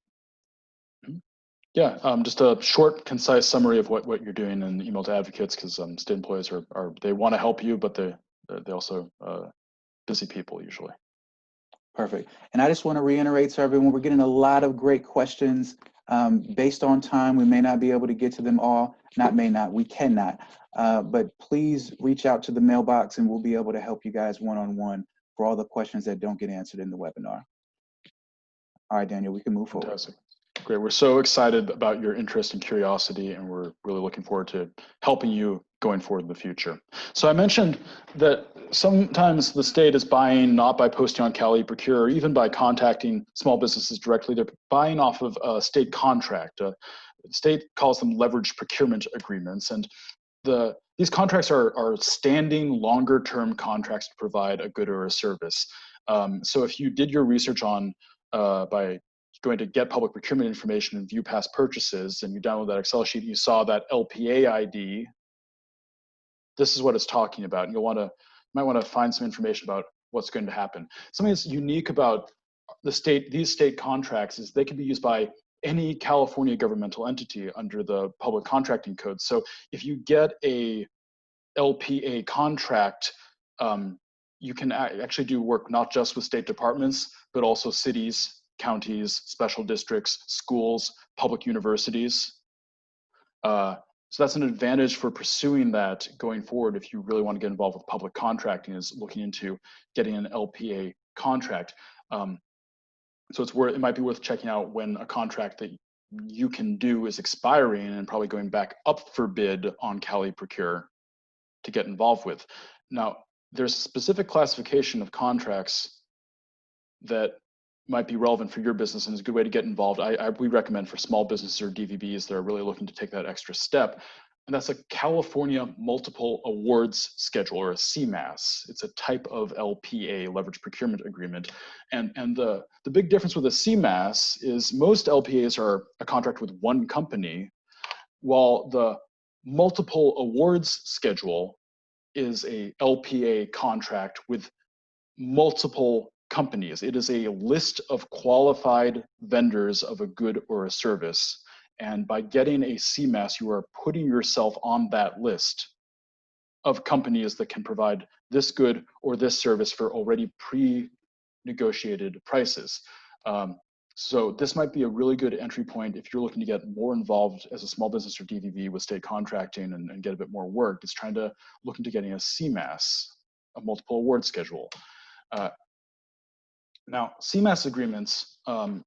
Yeah, just a short, concise summary of what you're doing in email to advocates, because state employees they want to help you, but they also busy people usually. Perfect. And I just want to reiterate to everyone, we're getting a lot of great questions. Based on time, we may not be able to get to them all. We cannot. But please reach out to the mailbox and we'll be able to help you guys one-on-one for all the questions that don't get answered in the webinar. All right, Daniel, we can move forward. Fantastic. Great. We're so excited about your interest and curiosity, and we're really looking forward to helping you going forward in the future. So I mentioned that sometimes the state is buying not by posting on eProcure or even by contacting small businesses directly. They're buying off of a state contract. The state calls them leveraged procurement agreements, and these contracts are standing longer-term contracts to provide a good or a service. So if you did your research on by going to get public procurement information and view past purchases, and you download that Excel sheet, you saw that LPA ID. This is what it's talking about, and might want to find some information about what's going to happen. Something that's unique about these state contracts is they can be used by any California governmental entity under the public contracting code. So if you get a LPA contract, you can actually do work not just with state departments, but also cities, counties, special districts, schools, public universities. So that's an advantage for pursuing that going forward if you really want to get involved with public contracting, is looking into getting an LPA contract. So it might be worth checking out when a contract that you can do is expiring and probably going back up for bid on eProcure to get involved with. Now, there's a specific classification of contracts that might be relevant for your business and is a good way to get involved. We recommend for small businesses or DVBs that are really looking to take that extra step. And that's a California Multiple Awards Schedule, or a CMAS. It's a type of LPA, Leveraged Procurement Agreement. And the big difference with a CMAS is most LPAs are a contract with one company, while the Multiple Awards Schedule is a LPA contract with multiple companies. It is a list of qualified vendors of a good or a service. And by getting a CMAS, you are putting yourself on that list of companies that can provide this good or this service for already pre-negotiated prices. So this might be a really good entry point if you're looking to get more involved as a small business or DVB with state contracting and get a bit more work. It's trying to look into getting a CMAS, a multiple award schedule. Now, CMAS agreements,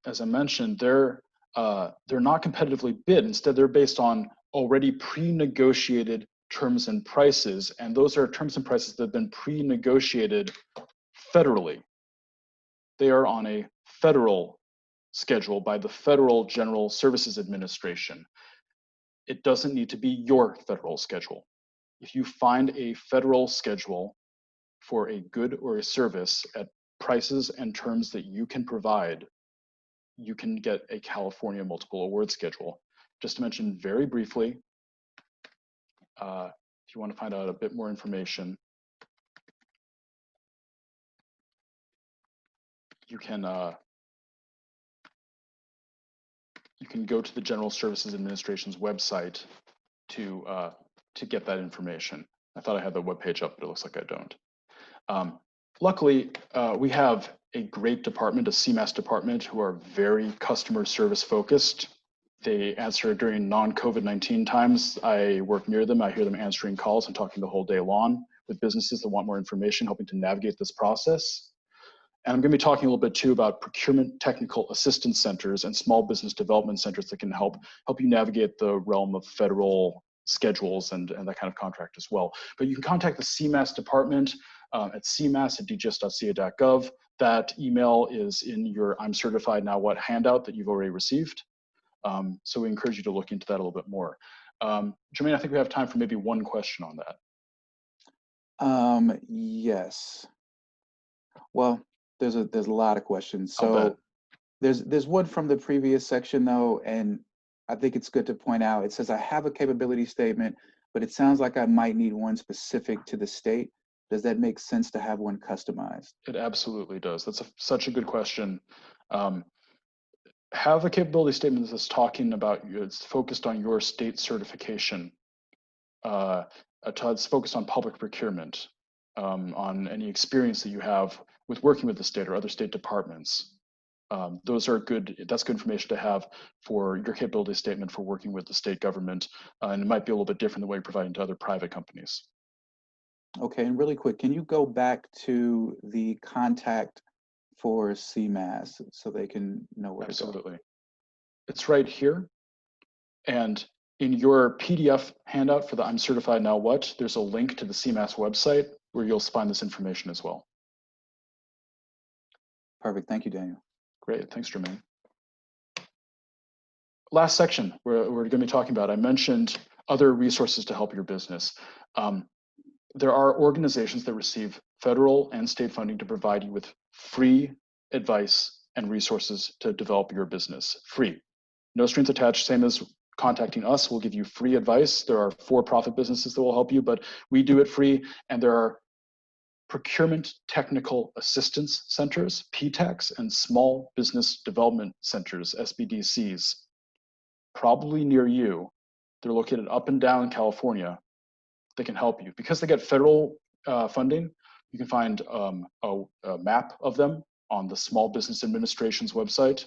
as I mentioned, they're not competitively bid. Instead, they're based on already pre-negotiated terms and prices, and those are terms and prices that have been pre-negotiated federally. They are on a federal schedule by the Federal General Services Administration. It doesn't need to be your federal schedule. If you find a federal schedule for a good or a service at prices and terms that you can provide, you can get a California multiple award schedule. Just to mention very briefly, if you want to find out a bit more information, you can go to the General Services Administration's website to get that information. I thought I had the webpage up, but it looks like I don't. Luckily, we have a great department, a CMAS department, who are very customer service focused. They answer during non-COVID-19 times. I work near them. I hear them answering calls and talking the whole day long with businesses that want more information, helping to navigate this process. And I'm going to be talking a little bit too about procurement technical assistance centers and small business development centers that can help you navigate the realm of federal schedules and that kind of contract as well. But you can contact the CMAS department at cmas@dgs.ca.gov. That email is in your I'm Certified Now What handout that you've already received. So we encourage you to look into that a little bit more. Jermaine, I think we have time for maybe one question on that. Yes. Well, there's a lot of questions. I'll bet. So there's one from the previous section though, and I think it's good to point out. It says I have a capability statement, but it sounds like I might need one specific to the state. Does that make sense to have one customized? It absolutely does. That's such a good question. Have a capability statement that's talking about it's focused on your state certification. It's focused on public procurement, on any experience that you have with working with the state or other state departments. Those are good. That's good information to have for your capability statement for working with the state government, and it might be a little bit different than what you're providing to other private companies. Okay, and really quick, can you go back to the contact for CMAS so they can know where to go? Absolutely. It's right here. And in your PDF handout for the I'm Certified Now What, there's a link to the CMAS website where you'll find this information as well. Perfect. Thank you, Daniel. Great. Thanks, Jermaine. Last section we're going to be talking about, I mentioned other resources to help your business. There are organizations that receive federal and state funding to provide you with free advice and resources to develop your business. Free. No strings attached, same as contacting us. We'll give you free advice. There are for-profit businesses that will help you, but we do it free. And there are Procurement Technical Assistance Centers, PTACs, and Small Business Development Centers, SBDCs, probably near you. They're located up and down California. They can help you. Because they get federal funding, you can find a map of them on the Small Business Administration's website.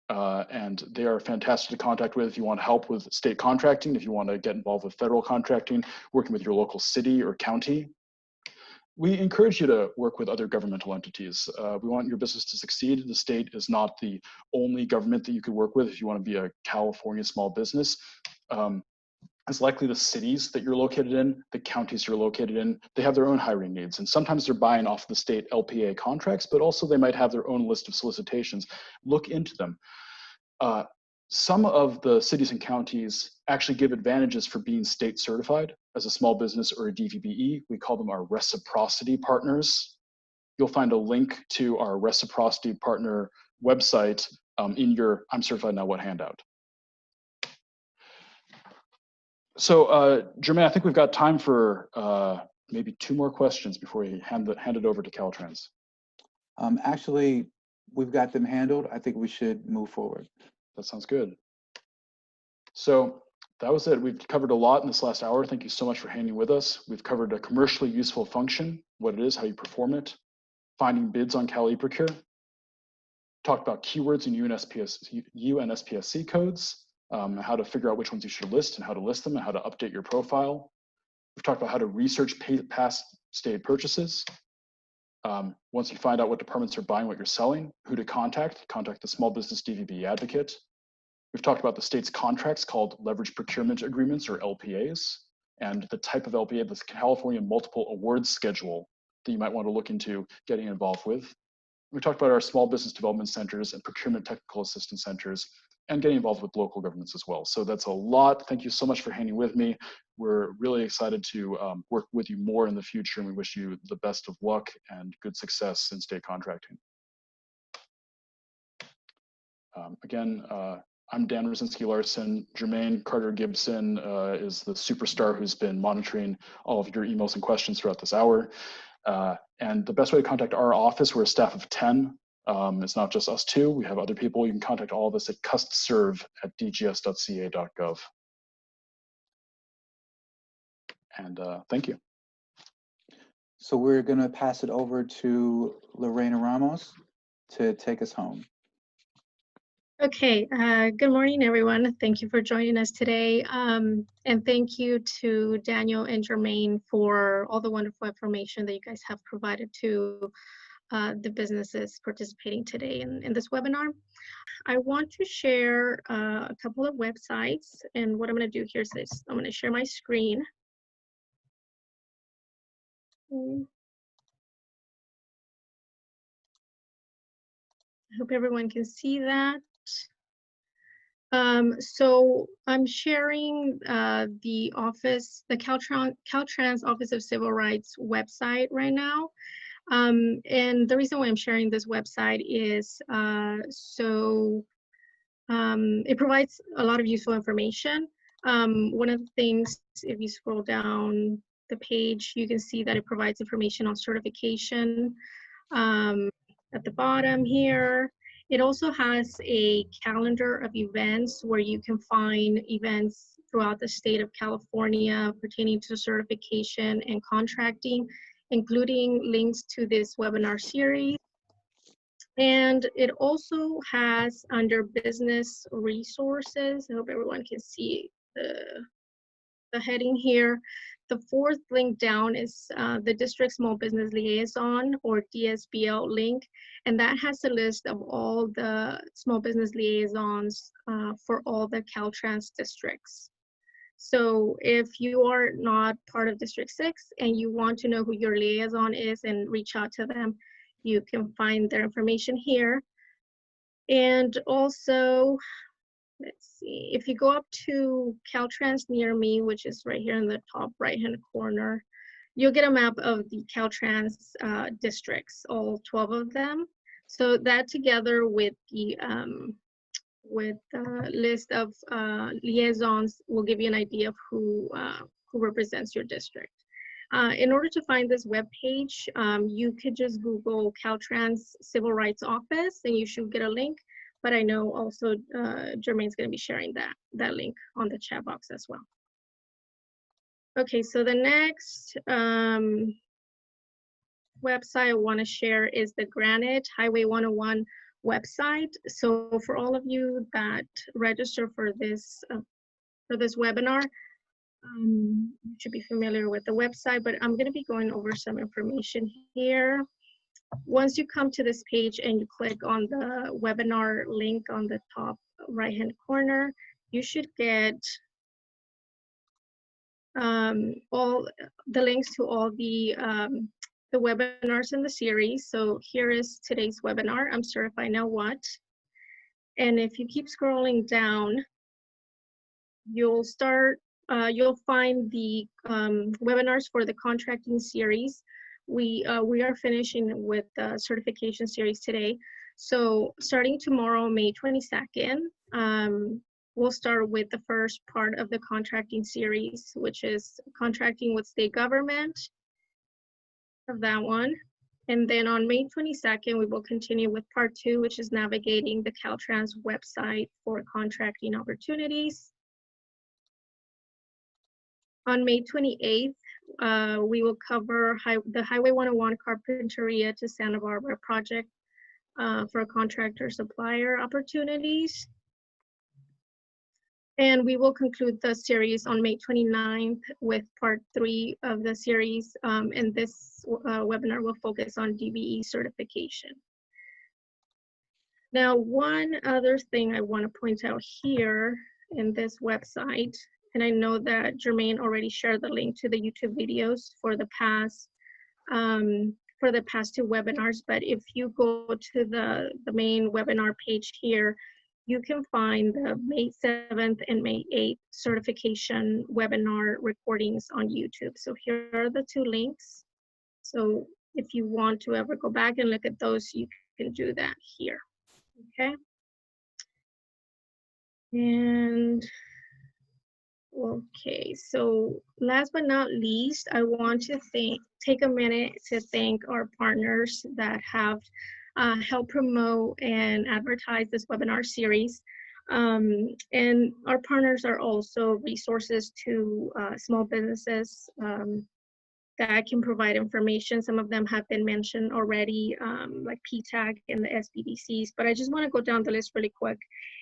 And they are fantastic to contact with if you want help with state contracting, if you want to get involved with federal contracting, working with your local city or county. We encourage you to work with other governmental entities. We want your business to succeed. The state is not the only government that you could work with if you want to be a California small business. It's likely the cities that you're located in, the counties you're located in, they have their own hiring needs. And sometimes they're buying off the state LPA contracts, but also they might have their own list of solicitations. Look into them. Some of the cities and counties actually give advantages for being state certified as a small business or a DVBE. We call them our reciprocity partners. You'll find a link to our reciprocity partner website in your I'm Certified Now What handout. So Jermaine, I think we've got time for maybe 2 more questions before we hand it over to Caltrans. Actually, we've got them handled. I think we should move forward. That sounds good. So that was it. We've covered a lot in this last hour. Thank you so much for hanging with us. We've covered a commercially useful function, what it is, how you perform it, finding bids on Cal eProcure, talked about keywords and UNSPSC codes, how to figure out which ones you should list and how to list them and how to update your profile. We've talked about how to research past state purchases. Once you find out what departments are buying what you're selling, who to contact the Small Business DVBE Advocate. We've talked about the state's contracts called Leverage Procurement Agreements or LPAs, and the type of LPA, the California Multiple Awards Schedule that you might want to look into getting involved with. We talked about our Small Business Development Centers and Procurement Technical Assistance Centers and getting involved with local governments as well. So that's a lot. Thank you so much for hanging with me. We're really excited to work with you more in the future, and we wish you the best of luck and good success in state contracting. Again, I'm Dan Rosinski-Larson. Jermaine Carter-Gibson is the superstar who's been monitoring all of your emails and questions throughout this hour. And the best way to contact our office, we're a staff of 10. It's not just us 2. We have other people. You can contact all of us at custserve@dgs.ca.gov. And thank you. So we're going to pass it over to Lorena Ramos to take us home. Okay, good morning, everyone. Thank you for joining us today. And thank you to Daniel and Jermaine for all the wonderful information that you guys have provided to the businesses participating today in this webinar. I want to share a couple of websites, and what I'm going to do here is I'm going to share my screen. I hope everyone can see that. So I'm sharing the Caltrans Office of Civil Rights website right now. And the reason why I'm sharing this website is it provides a lot of useful information. One of the things, if you scroll down the page, you can see that it provides information on certification at the bottom here. It also has a calendar of events where you can find events throughout the state of California pertaining to certification and contracting, including links to this webinar series. And it also has under business resources, I hope everyone can see the heading here. The fourth link down is the District Small Business Liaison, or DSBL link, and that has a list of all the small business liaisons for all the Caltrans districts. So if you are not part of District 6 and you want to know who your liaison is and reach out to them, you can find their information here. And also, let's see, if you go up to Caltrans near me, which is right here in the top right-hand corner, you'll get a map of the Caltrans districts, all 12 of them. So that together with the list of liaisons will give you an idea of who represents your district. In order to find this webpage, you could just Google Caltrans Civil Rights Office and you should get a link. But I know also Jermaine's going to be sharing that link on the chat box as well. Okay, so the next website I want to share is the Granite Highway 101 website. So for all of you that register for this webinar, you should be familiar with the website, but I'm going to be going over some information here. Once you come to this page and you click on the webinar link on the top right-hand corner, you should get all the links to all the webinars in the series. So here is today's webinar, I'm Certified Now What? And if you keep scrolling down, you'll find the webinars for the contracting series. We are finishing with the certification series today. So starting tomorrow, May 22nd, we'll start with the first part of the contracting series, which is contracting with state government, of that one. And then on May 22nd, we will continue with part 2, which is navigating the Caltrans website for contracting opportunities. On May 28th, we will cover the Highway 101 Carpinteria to Santa Barbara project for contractor supplier opportunities. And we will conclude the series on May 29th with part 3 of the series. And this webinar will focus on DVBE certification. Now, one other thing I want to point out here in this website, and I know that Jermaine already shared the link to the YouTube videos for the past 2 webinars, but if you go to the main webinar page here, you can find the May 7th and May 8th certification webinar recordings on YouTube. So here are the 2 links. So if you want to ever go back and look at those, you can do that here, okay? And okay, so last but not least, I want to take a minute to thank our partners that have helped promote and advertise this webinar series. And our partners are also resources to small businesses that can provide information. Some of them have been mentioned already, like PTAC and the SBDCs, but I just want to go down the list really quick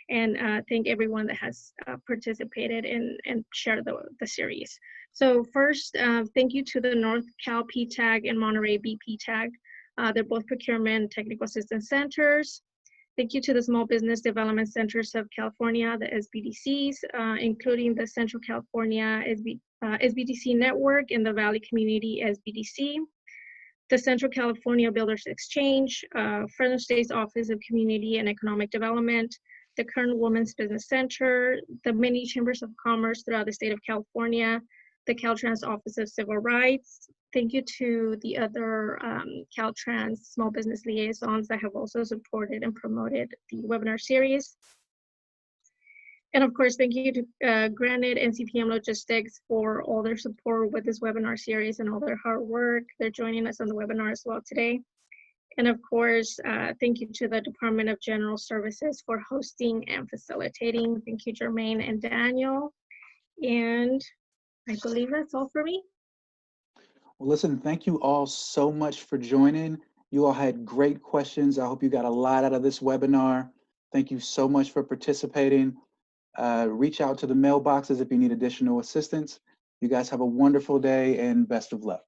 and thank everyone that has participated and shared the series. So first, thank you to the North Cal PTAC and Monterey BPTAC. They're both procurement technical assistance centers. Thank you to the Small Business Development Centers of California, the SBDCs, including the Central California SBDC Network and the Valley Community SBDC. the Central California Builders Exchange, Fresno State's Office of Community and Economic Development, the Kern Women's Business Center, the many chambers of commerce throughout the state of California, the Caltrans Office of Civil Rights. Thank you to the other Caltrans small business liaisons that have also supported and promoted the webinar series. And of course, thank you to Granite and CPM Logistics for all their support with this webinar series and all their hard work. They're joining us on the webinar as well today. And of course, thank you to the Department of General Services for hosting and facilitating. Thank you, Jermaine and Daniel. And I believe that's all for me. Well, listen, thank you all so much for joining. You all had great questions. I hope you got a lot out of this webinar. Thank you so much for participating. Reach out to the mailboxes if you need additional assistance. You guys have a wonderful day and best of luck.